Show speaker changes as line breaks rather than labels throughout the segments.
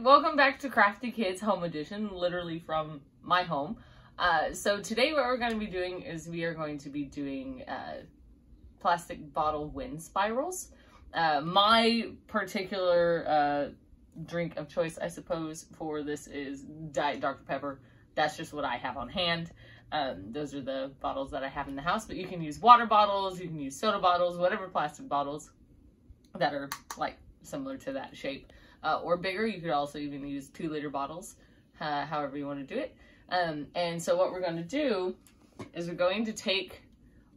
welcome back to Crafty Kids Home Edition, literally from my home. So today what we're going to be doing is we are going to be doing plastic bottle wind spirals. My particular drink of choice, I suppose, for this is Diet Dr. Pepper. That's just what I have on hand. Those are the bottles that I have in the house, but you can use water bottles, you can use soda bottles, whatever plastic bottles that are like similar to that shape. Or bigger. You could also even use 2-liter bottles, however you want to do it. And so what we're going to do is we're going to take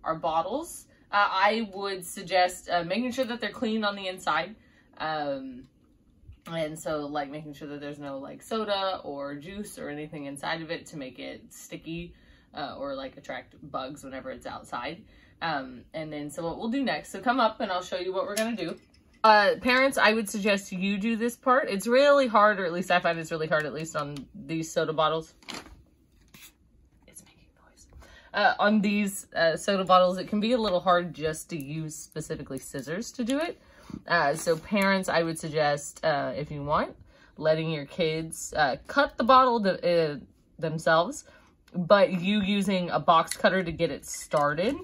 our bottles. I would suggest making sure that they're clean on the inside. And so like making sure that there's no like soda or juice or anything inside of it to make it sticky or like attract bugs whenever it's outside. And then so what we'll do next, so come up and I'll show you what we're going to do. Parents, I would suggest you do this part. It's really hard, or at least I find it's really hard, at least on these soda bottles. It's making noise. On these soda bottles, it can be a little hard just to use specifically scissors to do it. So parents, I would suggest, if you want, letting your kids cut the bottle themselves, but you using a box cutter to get it started.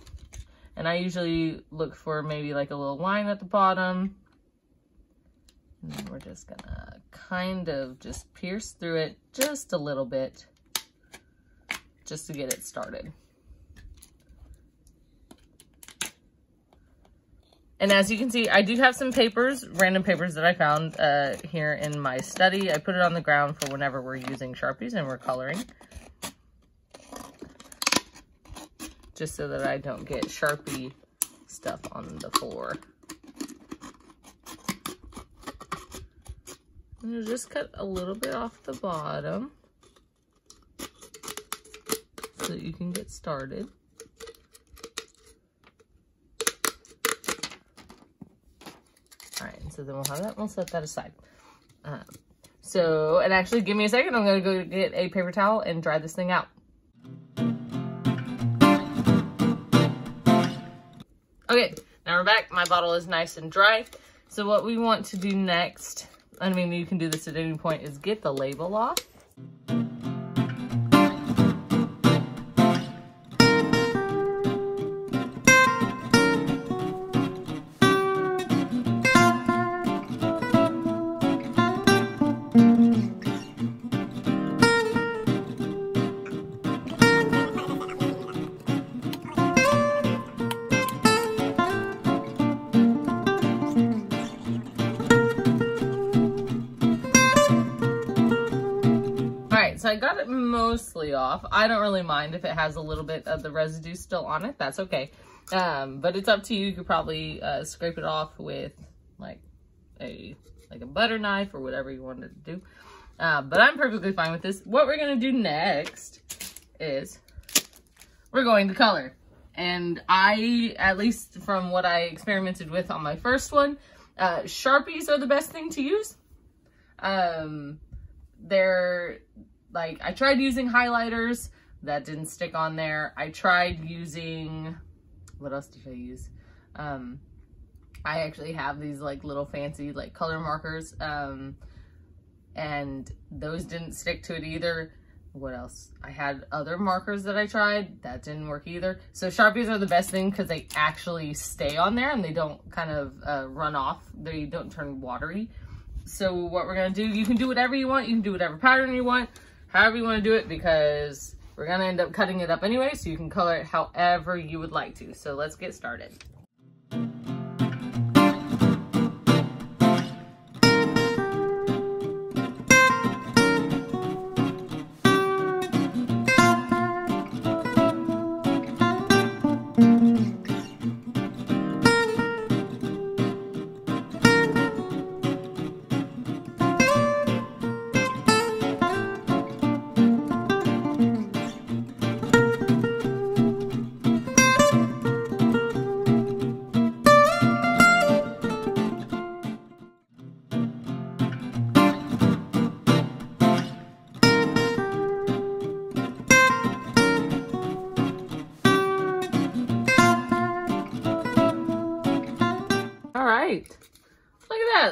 And I usually look for maybe like a little line at the bottom. And then we're just gonna kind of just pierce through it just a little bit, just to get it started. And as you can see, I do have some papers, random papers that I found here in my study. I put it on the ground for whenever we're using Sharpies and we're coloring. Just so that I don't get Sharpie stuff on the floor. And just cut a little bit off the bottom so that you can get started. All right, so then we'll have that. We'll set that aside. And actually, give me a second. I'm going to go get a paper towel and dry this thing out. Okay, now we're back. My bottle is nice and dry. So what we want to do next, I mean, you can do this at any point, is get the label off. So I got it mostly off. I don't really mind if it has a little bit of the residue still on it. That's okay. But it's up to you. You could probably scrape it off with like a butter knife or whatever you wanted to do. But I'm perfectly fine with this. What we're going to do next is we're going to color. And I, at least from what I experimented with on my first one, Sharpies are the best thing to use. They're like, I tried using highlighters, that didn't stick on there. I tried using, what else did I use? I actually have these like little fancy like color markers, and those didn't stick to it either. What else? I had other markers that I tried, that didn't work either. So Sharpies are the best thing because they actually stay on there and they don't kind of run off. They don't turn watery. So what we're going to do, you can do whatever you want. You can do whatever pattern you want, however you want to do it, because we're going to end up cutting it up anyway, so you can color it however you would like to. So let's get started.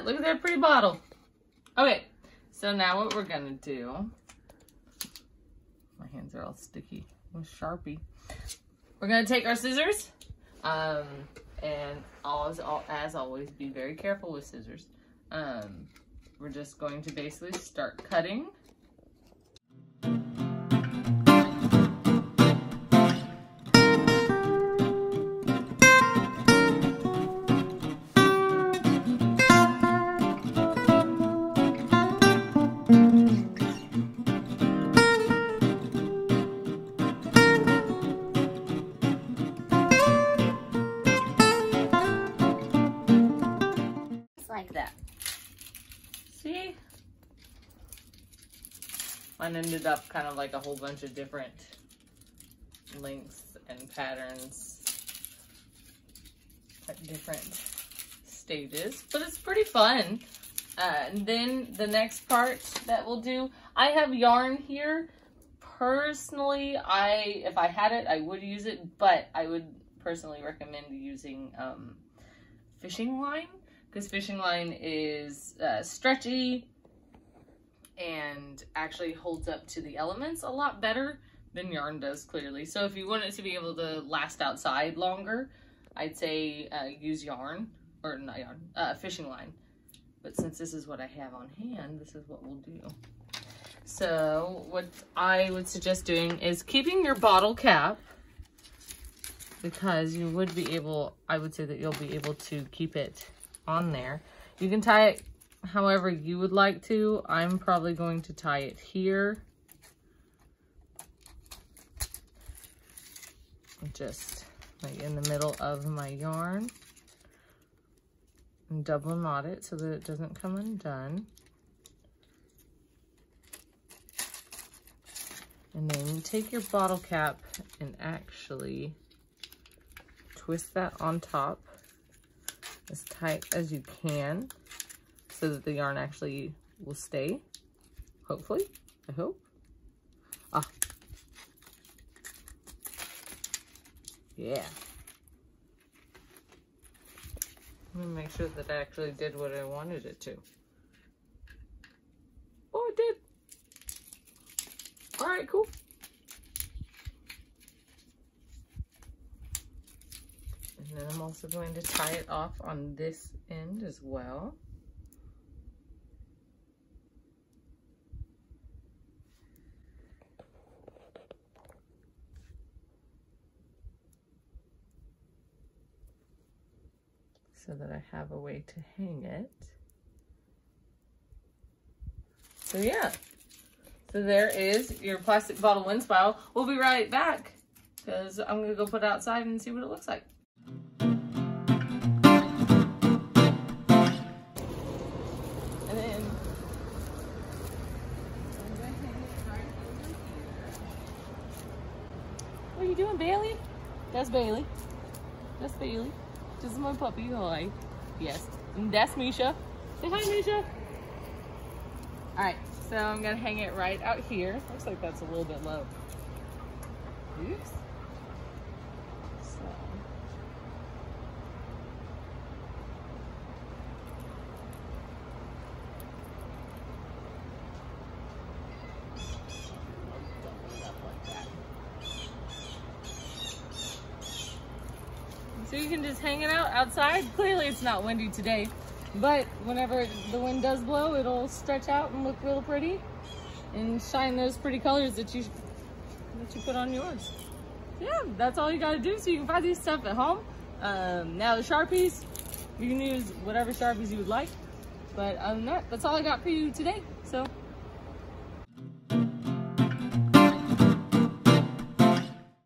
Look at that pretty bottle. Okay, So now what we're gonna do, my hands are all sticky with Sharpie. We're gonna take our scissors, and as always, be very careful with scissors. We're just going to basically start cutting. Like that. See? Mine ended up kind of like a whole bunch of different lengths and patterns at different stages, but it's pretty fun. And then the next part that we'll do, I have yarn here. Personally, if I had it, I would use it, but I would personally recommend using fishing line, because fishing line is stretchy and actually holds up to the elements a lot better than yarn does, clearly. So if you want it to be able to last outside longer, I'd say use yarn, or not yarn, fishing line. But since this is what I have on hand, this is what we'll do. So what I would suggest doing is keeping your bottle cap, because you would be able, I would say that you'll be able to keep it on there. You can tie it however you would like to. I'm probably going to tie it here. Just like in the middle of my yarn. And double knot it so that it doesn't come undone. And then you take your bottle cap and actually twist that on top as tight as you can so that the yarn actually will stay. Hopefully, I hope. Ah. Yeah. Let me make sure that I actually did what I wanted it to. Oh, it did. All right, cool. And then I'm also going to tie it off on this end as well. So that I have a way to hang it. So yeah. So there is your plastic bottle wind spiral. We'll be right back because I'm gonna go put it outside and see what it looks like. And then I'm gonna hang it right over here. What are you doing, Bailey? That's Bailey. That's Bailey. This is my puppy. Hi. Yes. And that's Misha. Say hi, Misha. Alright, so I'm going to hang it right out here. Looks like that's a little bit low. Oops. So you can just hang it out outside. Clearly it's not windy today, but whenever the wind does blow, it'll stretch out and look real pretty and shine those pretty colors that you put on yours. Yeah, that's all you gotta do. So you can find these stuff at home. Now the Sharpies, you can use whatever Sharpies you would like. But other than that, that's all I got for you today. So